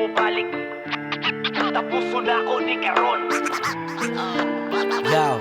mubalik. Tapuso na ako ni karon. Yo.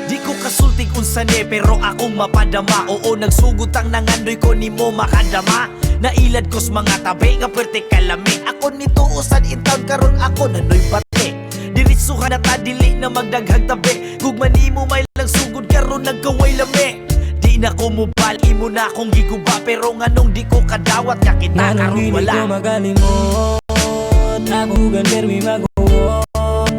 Di ko kasultig unsane pero akong mapadama. Oo, nagsugod ang nangandoy ko nimo makadama. Nailad kos mga tabi nga perte kalami. Ako nito usan in town karon ako nanoy bate. Diritsuhan na ta dili na magdaghag tabi. Gugman nimo may lang sugod karon nagkaway lami. Di na ko mubal imo na akong giguba pero nganong di ko kadawat ka kita karon wala. Ko magalimot ako gander mi maguwot.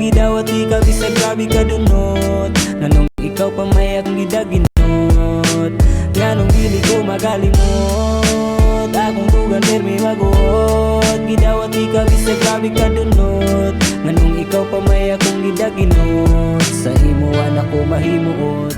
Gidawat di ka bisag grabe ka dunot. Nanong ikaw pa may akong gidaginot. Nganong dili ko magalimot akong gander mi maguwot. Gidawat di ka bisag grabe ka dunot. Nganong ikaw pa may akong gidaginot. Sa imuan ako mahimuot.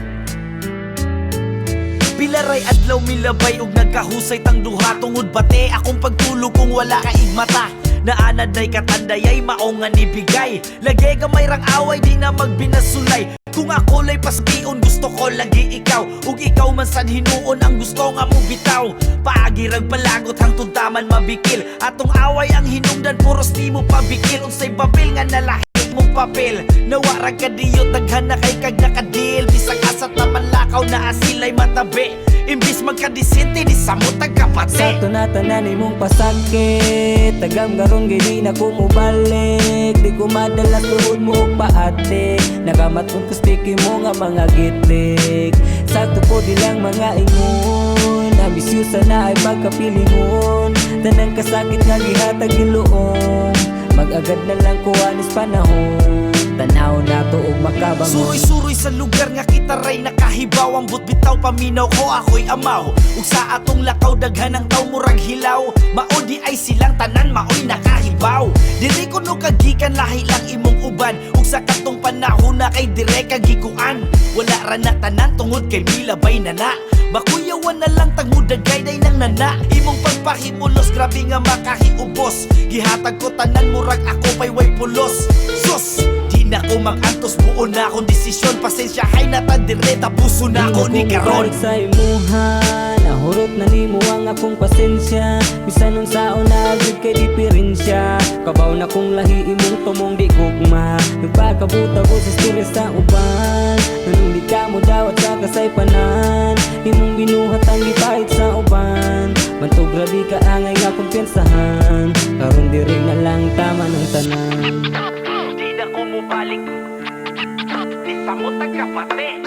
Pilaray adlaw milabay ug nagkahusay tang duha. Tungod bate akong pagtulog kung wala ka igmata. Naanad na'y katandayay mao nga nibigay. Lagi gamay rang away di na magbinasulay. Kung ako lay paspion gusto ko lagi ikaw. Ug ikaw man sad hinuon ang gusto nga mo bitaw. Paagirag palagot hangtod taman mabikil. Atong away ang hinungdan puros di mo pabikil. Unsay babil nga nalahi mong papel. Nawarag ka diyot daghan na kay kag nakadil. Bisag asat na manlakaw na asilay matabi. Imbis magkadisente di samot agkapate. Sakto na tanan imong pasakit. Tagam garong gini na kumubalik. Di ko madalas tuhod mo og paate. Nagamatun ko sticky mo nga mga gitlik. Sakto po di lang mga ingon. Ambisyosa na ay magkapilingon. Tanang kasakit nga gihatag giluong. Mag-agad na lang ko anis panahon. Tanaw na to og makabangon. Suroy-suroy sa lugar nga kita ray nakahibaw. Ang butbitaw paminaw ko ako'y amaw. Ug sa atong lakaw daghan ang taw murag hilaw. Maudi ay silang tanan maoy nakahibaw. Diri ko no kagikan lahi lang imong uban. Ug sa katong panahon na kay dire kagikuan. Wala ra na tanan tungod kay milabay na na. Makuyawan na lang tagmudagay day nang nana. Imong pagpahimulos grabe nga makahiubos. Gihatag ko tanan murag ako pay way pulos. Sus! Na ko mag-antos buo na akong desisyon. Pasensya hay na ta dire tapuso na ako ni karon. Sa imuha nahurot na nimo ang akong pasensya. Bisan nun saon na agad kay diferensya. Kabaw na kong lahi imong tumong di gugma. Nagpakabuta ko sa stress sa uban. Nanong di ka mo dawat sa kasaypanan. Imong binuhat ang ipahit sa uban. Bantog grabe ka angay nga kumpensahan. Karon diri na lang tama ng tanan. Mubalik. Di samot agkapate.